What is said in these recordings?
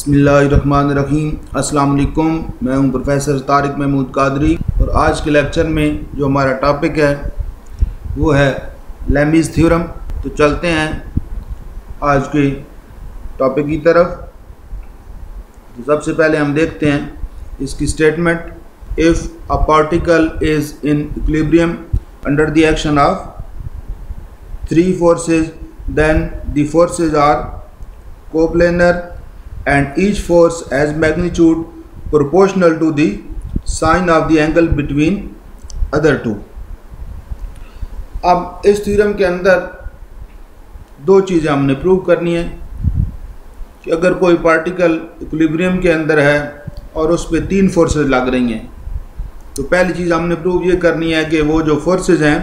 बिस्मिल्लाहिर्रहमानिर्रहीम। अस्सलाम वालेकुम। मैं हूं प्रोफेसर तारिक महमूद कादरी और आज के लेक्चर में जो हमारा टॉपिक है वो है लैमीज़ थ्योरम। तो चलते हैं आज के टॉपिक की तरफ। तो सबसे पहले हम देखते हैं इसकी statement. If a particle is in equilibrium under the action of three forces then the forces are coplanar and each force has magnitude proportional to the sine of the angle between other two। अब इस theorem के अंदर दो चीज़ें हमने prove करनी है कि अगर कोई पार्टिकल इक्विलिब्रियम के अंदर है और उस पर तीन फोर्सेस लग रही हैं, तो पहली चीज़ हमने प्रूव ये करनी है कि वो जो फोर्सेस हैं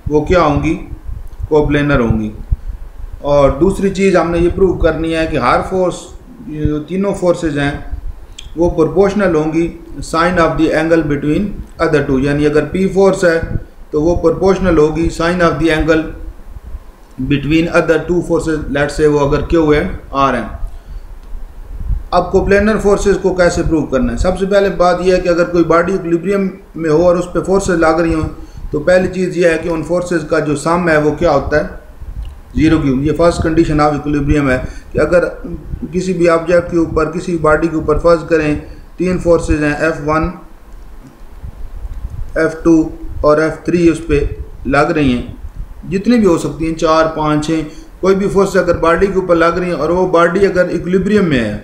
वो क्या होंगी, कोप्लेनर होंगी। और दूसरी चीज़ हमने ये प्रूव करनी है कि हर फोर्स, जो तीनों फोर्सेज हैं वो प्रोपोर्शनल होंगी sine of the angle between other two. यानी अगर पी फोर्स है तो वो प्रोपोर्शनल होगी sine of the angle between other two forces. Let say वो अगर क्यू एंड आर हैं। अब कोप्लेनर फोर्सेज को कैसे प्रूव करना है? सबसे पहले बात यह है कि अगर कोई बॉडी इक्विलिब्रियम में हो और उस पर फोर्सेज लग रही हों, तो पहली चीज़ यह है कि उन फोर्सेज का जो सम है वो क्या होता है, जीरो की। ये फर्स्ट कंडीशन ऑफ इक्विलिब्रियम है कि अगर किसी भी ऑब्जेक्ट के ऊपर, किसी भी बॉडी के ऊपर फर्ज करें तीन फोर्सेज हैं F1, F2 और F3 उस पर लग रही हैं, जितनी भी हो सकती हैं, 4, 5, 6, कोई भी फोर्स अगर बॉडी के ऊपर लग रही है और वो बॉडी अगर इक्विलिब्रियम में है,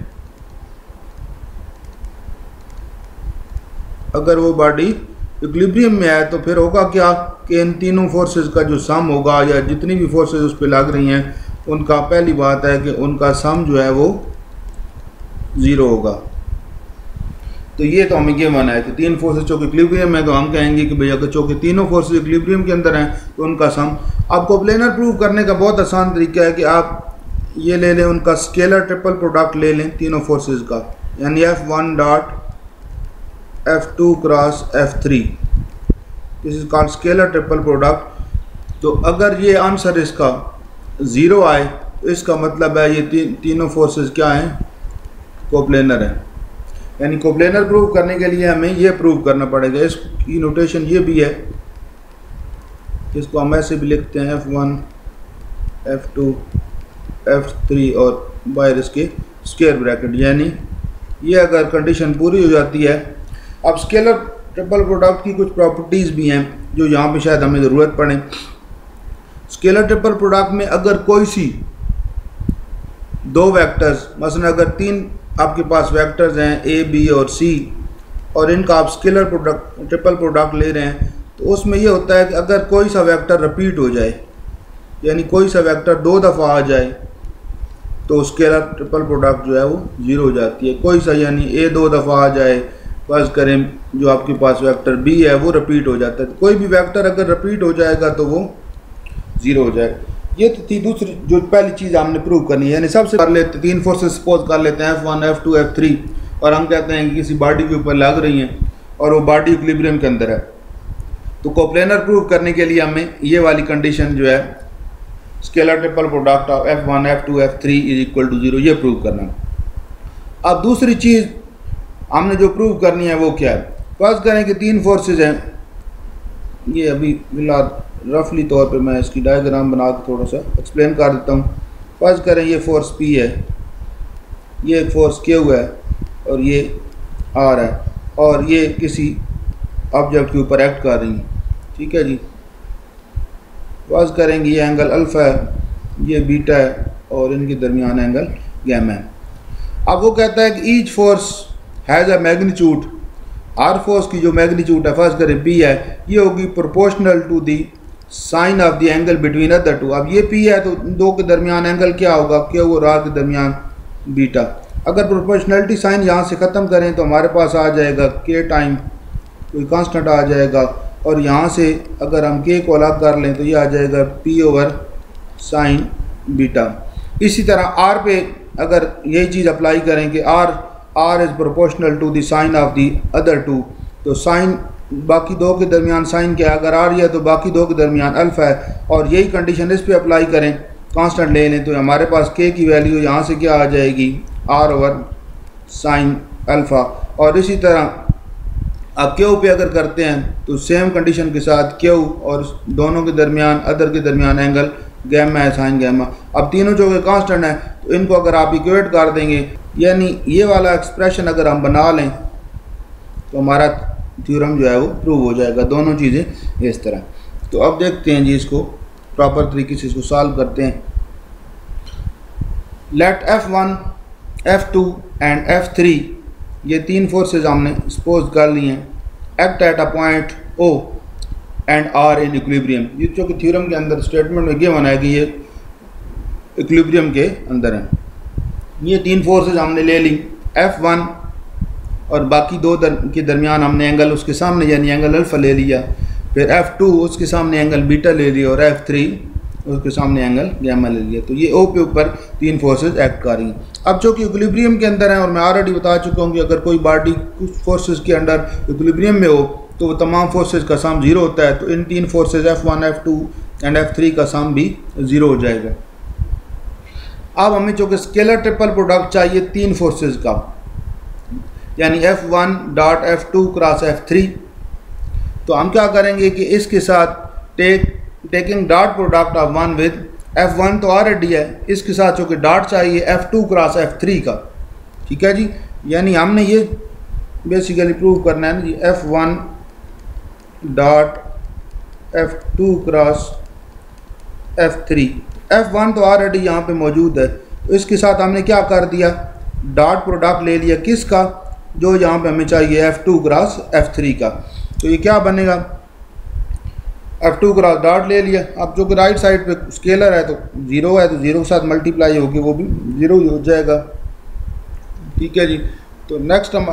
अगर वो बॉडी इक्विलिब्रियम में है तो फिर होगा क्या कि इन तीनों फोर्सेस का जो सम होगा या जितनी भी फोर्सेस उस पर लग रही हैं उनका, पहली बात है कि उनका सम जो है वो ज़ीरो होगा। तो ये तो हमें गिवन है कि तीन फोर्सेस चूँकि इक्विलिब्रियम है तो हम कहेंगे कि भाई अगर चूँकि तीनों फोर्सेस इक्विलिब्रियम के अंदर हैं तो उनका सम। अब कोप्लेनर प्रूव करने का बहुत आसान तरीका है कि आप ये ले लें, उनका स्केलर ट्रिपल प्रोडक्ट ले लें तीनों फोर्सेज का, यानी F1 dot F2 cross F3, this is called scalar triple product. तो अगर ये आंसर इसका ज़ीरो आए तो इसका मतलब है ये तीनों फोर्सेस क्या हैं, कोप्लेनर हैं। यानी कोप्लेनर प्रूव करने के लिए हमें ये प्रूव करना पड़ेगा। इसकी नोटेशन ये भी है, इसको हम ऐसे भी लिखते हैं F1, F2, F3 और बाहर इसके स्क्वायर ब्रैकेट। यानी ये अगर कंडीशन पूरी हो जाती है। अब स्केलर ट्रिपल प्रोडक्ट की कुछ प्रॉपर्टीज़ भी हैं जो यहाँ पे शायद हमें ज़रूरत पड़े। स्केलर ट्रिपल प्रोडक्ट में अगर कोई सी दो वेक्टर्स, मसलन अगर तीन आपके पास वेक्टर्स हैं A, B और C और इनका आप स्केलर प्रोडक्ट ट्रिपल प्रोडक्ट ले रहे हैं, तो उसमें ये होता है कि अगर कोई सा वेक्टर रिपीट हो जाए, यानी कोई सा वेक्टर दो दफ़ा आ जाए, तो स्केलर ट्रिपल प्रोडक्ट जो है वो ज़ीरो हो जाती है। कोई सा यानी A दो दफ़ा आ जाए, फर्ज करें जो आपके पास वेक्टर B है वो रिपीट हो जाता है, तो कोई भी वेक्टर अगर रिपीट हो जाएगा तो वो ज़ीरो हो जाएगा। ये तो थी दूसरी जो पहली चीज़ हमने प्रूव करनी है। यानी सबसे कर लेते तीन फोर्सेस सपोज कर लेते हैं F1, F2, F3 और हम कहते हैं कि किसी बॉडी के ऊपर लग रही हैं और वो बॉडी इक्विलिब्रियम के अंदर है। तो कोप्लेनर प्रूव करने के लिए हमें ये वाली कंडीशन जो है scalar triple product of F1, F2, F3 is equal to zero, ये प्रूव करना। अब दूसरी चीज़ हमने जो प्रूव करनी है वो क्या है? फर्ज करें कि तीन फोर्सेज हैं, ये अभी फिलहाल रफली तौर पे मैं इसकी डायग्राम बना के थोड़ा सा एक्सप्लेन कर देता हूँ। फर्ज करें ये फोर्स P है, ये फोर्स Q है और ये R है और ये किसी ऑब्जेक्ट के ऊपर एक्ट कर रही है, ठीक है जी। फर्ज करेंगे ये एंगल अल्फ़ा है, ये बीटा है और इनके दरमियान एंगल गैमा है। अब वो कहता है कि each force has a magnitude, her force की जो मैग्नीट्यूड है, फर्स्ट करें P है, ये होगी proportional to the sine of the angle between other two. अब ये P है तो दो के दरमियान एंगल क्या होगा, Q और R के दरमियान बीटा। अगर प्रोपोर्शनलिटी साइन यहाँ से ख़त्म करें तो हमारे पास आ जाएगा K टाइम कोई कांस्टेंट आ जाएगा और यहाँ से अगर हम K को अलग कर लें तो ये आ जाएगा P ओवर साइन बीटा। इसी तरह R पे अगर यही चीज़ अप्लाई करें कि R is proportional to the sine of the other two, तो साइन बाकी दो के दरमियान साइन क्या है, अगर R है तो बाकी दो के दरमियान अल्फ़ा है, और यही कंडीशन इस पे अप्लाई करें, कांस्टेंट ले लें तो हमारे पास K की वैल्यू यहाँ से क्या आ जाएगी, R ओवर साइन अल्फ़ा। और इसी तरह अब क्यू पे अगर करते हैं तो सेम कंडीशन के साथ क्यू और दोनों के दरमियान अदर के दरमियान एंगल गैमा है, साइन गैमा। अब तीनों जो कि कांस्टेंट हैं तो इनको अगर आप इक्वेट कर देंगे, यानी ये वाला एक्सप्रेशन अगर हम बना लें तो हमारा थ्योरम जो है वो प्रूव हो जाएगा, दोनों चीज़ें इस तरह। तो अब देखते हैं जी, इसको प्रॉपर तरीके से इसको सॉल्व करते हैं। Late F1, F2 and F3 ये तीन फोर्सेस हमने सपोज कर ली हैं, act at a point O and R in equilibrium. ये जो कि थ्योरम के अंदर स्टेटमेंट में गिवन है कि ये इक्विलिब्रियम के अंदर है। ये तीन फोर्सेस हमने ले ली, F1 और बाकी दो के दरमियान हमने एंगल उसके सामने यानी एंगल अल्फ़ा ले लिया, फिर F2 उसके सामने एंगल बीटा ले लिया और F3 उसके सामने एंगल गैमा ले लिया। तो ये O के ऊपर तीन फोर्सेस एक्ट कर रही हैं। अब जो कि इक्विलिब्रियम के अंदर है, और मैं ऑलरेडी बता चुका हूँ कि अगर कोई बॉडी कुछ फोर्सेस के अंडर इक्विलिब्रियम में हो तो वो तमाम फोर्सेस का सम ज़ीरो होता है। तो इन तीन forces F1, F2 and F3 का सम भी ज़ीरो हो जाएगा। अब हमें जो कि स्केलर ट्रिपल प्रोडक्ट चाहिए तीन फोर्सेस का, यानी F1 dot F2 cross F3। तो हम क्या करेंगे कि इसके साथ taking dot product of one with F1 तो ऑलरेडी है, इसके साथ जो कि डॉट चाहिए F2 क्रॉस F3 का, ठीक है जी। यानी हमने ये बेसिकली प्रूव करना है ना जी, F1 dot F2 cross F3। F1 तो ऑलरेडी यहाँ पे मौजूद है, तो इसके साथ हमने क्या कर दिया, डॉट प्रोडक्ट ले लिया किसका, जो यहाँ पे हमें चाहिए F2 क्रॉस F3 का। तो ये क्या बनेगा, F2 क्रॉस डॉट ले लिया। अब जो कि राइट साइड पे स्केलर है तो ज़ीरो है, तो ज़ीरो के साथ मल्टीप्लाई होगी वो भी ज़ीरो ही हो जाएगा, ठीक है जी। तो नेक्स्ट हम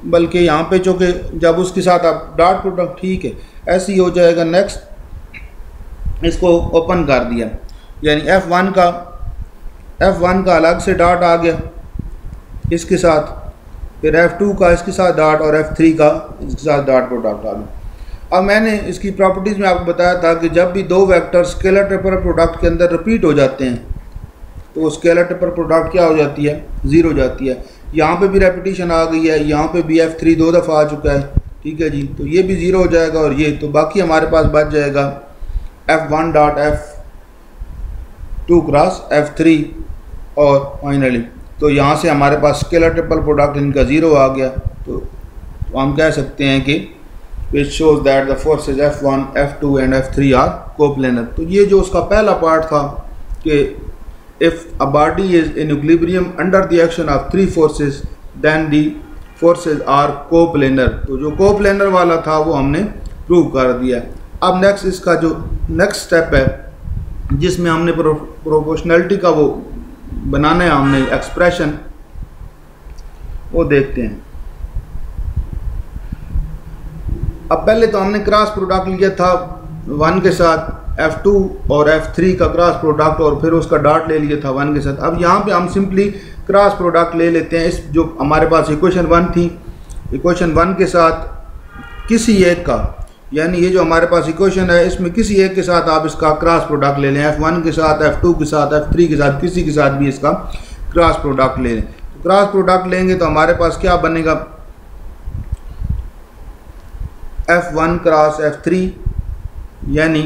बल्कि यहाँ पे जो कि जब उसके साथ आप डॉट प्रोडक्ट, ठीक है, ऐसे ही हो जाएगा। नेक्स्ट इसको ओपन कर दिया, यानी F1 का अलग से डॉट आ गया इसके साथ, फिर F2 का इसके साथ डॉट और F3 का इसके साथ डॉट प्रोडक्ट आ गया। अब मैंने इसकी प्रॉपर्टीज़ में आपको बताया था कि जब भी दो वेक्टर स्केलर ट्रिपल प्रोडक्ट के अंदर रिपीट हो जाते हैं तो वो स्केलर ट्रिपल प्रोडक्ट क्या हो जाती है, ज़ीरो हो जाती है। यहाँ पे भी रेपिटेशन आ गई है, यहाँ पे भी F3 दो दफ़ा आ चुका है, ठीक है जी। तो ये भी ज़ीरो हो जाएगा और ये, तो बाकी हमारे पास बच जाएगा F1 dot F2 cross F3 और फाइनली तो यहाँ से हमारे पास स्केलर ट्रिपल प्रोडक्ट इनका ज़ीरो आ गया। तो हम कह सकते हैं कि it shows that the forces F1, F2 and F3 are coplanar. तो ये जो उसका पहला पार्ट था कि if a body is in equilibrium under the action of three forces then the forces are coplanar, तो जो कोप्लेनर वाला था वो हमने प्रूव कर दिया। अब नेक्स्ट इसका जो नेक्स्ट स्टेप है जिसमें हमने प्रोपोर्शनैलिटी का वो बनाना है, हमने एक्सप्रेशन वो देखते हैं। अब पहले तो हमने क्रॉस प्रोडक्ट लिया था 1 के साथ F2 और F3 का क्रॉस प्रोडक्ट और फिर उसका डॉट ले लिया था 1 के साथ। अब यहाँ पे हम सिंपली क्रॉस प्रोडक्ट ले लेते हैं। इस जो हमारे पास इक्वेशन 1 थी, इक्वेशन 1 के साथ किसी एक का, यानी ये जो हमारे पास इक्वेशन है इसमें किसी एक के साथ आप इसका क्रॉस प्रोडक्ट ले लें, F1 के साथ, F2 के साथ, F3 के साथ, किसी के साथ भी इसका क्रॉस प्रोडक्ट ले लें। तो क्रॉस प्रोडक्ट लेंगे तो हमारे पास क्या बनेगा, F1 क्रॉस F3, यानी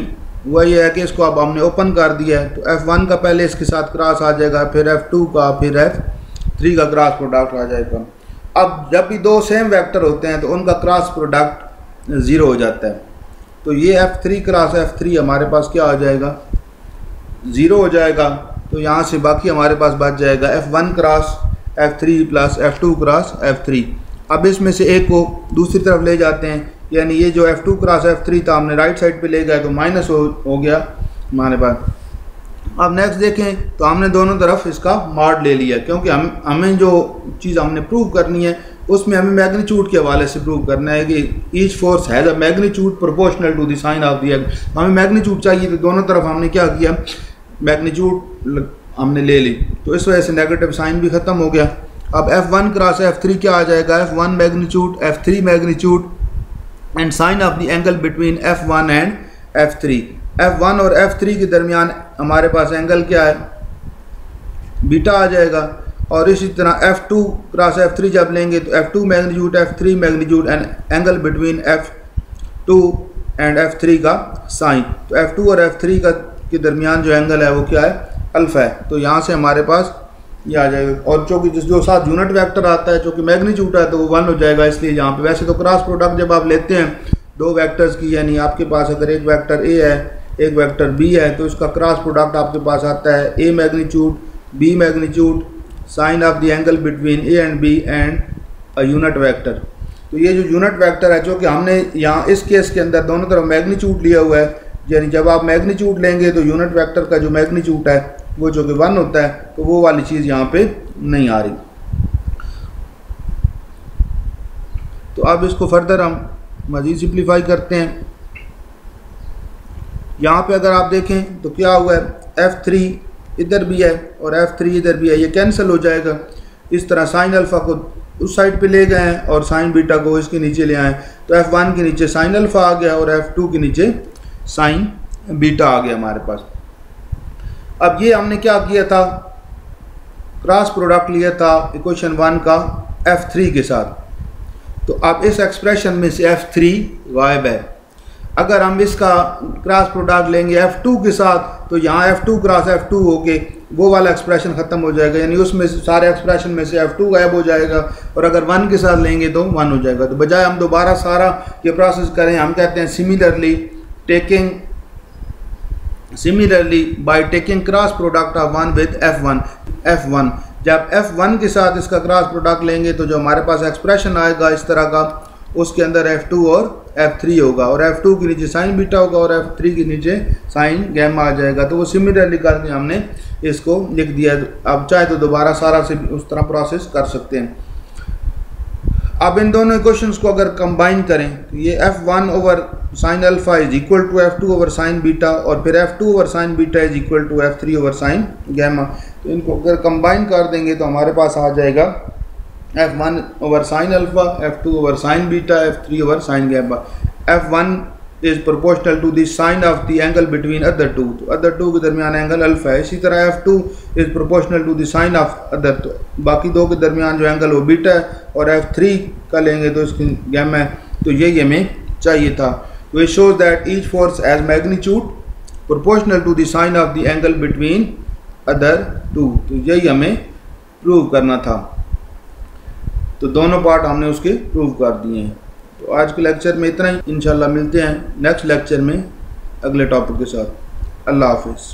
वही है कि इसको अब हमने ओपन कर दिया है। तो F1 का पहले इसके साथ क्रॉस आ जाएगा, फिर F2 का, फिर F3 का क्रॉस प्रोडक्ट आ जाएगा। अब जब भी दो सेम वेक्टर होते हैं तो उनका क्रॉस प्रोडक्ट ज़ीरो हो जाता है। तो ये F3 क्रॉस F3 हमारे पास क्या आ जाएगा, ज़ीरो हो जाएगा। तो यहाँ से बाकी हमारे पास बच जाएगा F1 cross F3 plus F2 cross F3। अब इसमें से एक को दूसरी तरफ ले जाते हैं, यानी ये जो F2 क्रॉस F3 था हमने राइट साइड पे ले गए तो माइनस हो गया हमारे पास। अब नेक्स्ट देखें तो हमने दोनों तरफ इसका मॉड ले लिया, क्योंकि हमें जो चीज़ हमने प्रूव करनी है उसमें हमें मैग्नीट्यूड के हवाले से प्रूव करना है कि each force has a magnitude proportional to the sine of the act. हमें मैग्नीट्यूड चाहिए तो दोनों तरफ हमने क्या किया, मैग्नीट्यूड हमने ले ली, तो इस वजह से नेगेटिव साइन भी ख़त्म हो गया। अब F1 क्रॉस F3 क्या आ जाएगा, F1 magnitude, F3 magnitude and sine of the angle between F1 and F3। F1 और F3 के दरमियान हमारे पास एंगल क्या है, बीटा आ जाएगा। और इसी तरह F2 क्रॉस F3 जब लेंगे तो F2 magnitude, F3 magnitude and angle between F2 and F3 का साइन। तो F2 और F3 का के दरमियान जो एंगल है वो क्या है, अल्फा है। तो यहाँ से हमारे पास ये आ जाएगा, और चूँकि जो साथ यूनिट वेक्टर आता है चूँकि मैग्नीट्यूड है तो वो 1 हो जाएगा, इसलिए यहाँ पे वैसे तो क्रॉस प्रोडक्ट जब आप लेते हैं दो वेक्टर्स की, यानी आपके पास अगर एक वेक्टर ए है एक वेक्टर बी है तो इसका क्रॉस प्रोडक्ट आपके पास आता है A magnitude B magnitude sine of the angle between A and B and a unit vector. तो ये जो यूनिट वेक्टर है, जो कि हमने यहाँ इस केस के अंदर दोनों तरफ मैग्नीट्यूड लिया हुआ है, यानी जब आप मैग्नीट्यूड लेंगे तो यूनिट वेक्टर का जो मैग्नीट्यूड है वो जो कि 1 होता है, तो वो वाली चीज़ यहाँ पे नहीं आ रही। तो अब इसको फर्दर हम मज़ीद सिंप्लीफाई करते हैं। यहाँ पे अगर आप देखें तो क्या हुआ है, F3 इधर भी है और F3 इधर भी है, ये कैंसिल हो जाएगा। इस तरह साइन अल्फ़ा को उस साइड पे ले गए हैं और साइन बीटा को इसके नीचे ले आए, तो F1 के नीचे साइन अल्फ़ा आ गया और F2 के नीचे साइन बीटा आ गया हमारे पास। अब ये हमने क्या किया था, क्रॉस प्रोडक्ट लिया था इक्वेशन 1 का F3 के साथ। तो अब इस एक्सप्रेशन में से F3 गायब है। अगर हम इसका क्रॉस प्रोडक्ट लेंगे F2 के साथ तो यहाँ F2 क्रॉस F2 होके वो वाला एक्सप्रेशन ख़त्म हो जाएगा, यानी उसमें से सारे एक्सप्रेशन में से F2 गायब हो जाएगा, और अगर 1 के साथ लेंगे तो 1 हो जाएगा। तो बजाय हम दोबारा सारा ये प्रोसेस करें, हम कहते हैं similarly by taking cross product of 1 with F1। जब F1 के साथ इसका क्रॉस प्रोडक्ट लेंगे तो जो हमारे पास एक्सप्रेशन आएगा इस तरह का, उसके अंदर F2 और F3 होगा, और F2 के नीचे साइन बीटा होगा और F3 के नीचे साइन गैमा आ जाएगा। तो वो सिमिलरली करके हमने इसको लिख दिया। अब चाहे तो दोबारा सारा से उस तरह प्रोसेस कर सकते हैं। अब इन दोनों इक्वेशंस को अगर कंबाइन करें तो ये F1 over sine alpha is equal to F2 over sine beta, और फिर F2 over sine beta is equal to F3 over sine gamma. तो इनको अगर कंबाइन कर देंगे तो हमारे पास आ जाएगा F1 over sine alpha, F2 over sine beta, F3 over sine gamma. F1 is proportional to the sine of the angle between other two, तो अदर टू के दरमियान एंगल अल्फा है। इसी तरह F2 is proportional to the sine of other, तो बाकी दो के दरमियान जो एंगल वो बीटा है, और F3 का लेंगे तो इसकी गैमा है। तो यही हमें चाहिए था। तो it shows that each force has magnitude proportional to the sine of the angle between other two. तो यही हमें प्रूव करना था। तो दोनों पार्ट हमने उसके प्रूव कर दिए हैं। तो आज के लेक्चर में इतना ही, इंशाल्लाह मिलते हैं नेक्स्ट लेक्चर में अगले टॉपिक के साथ। अल्लाह हाफिज़।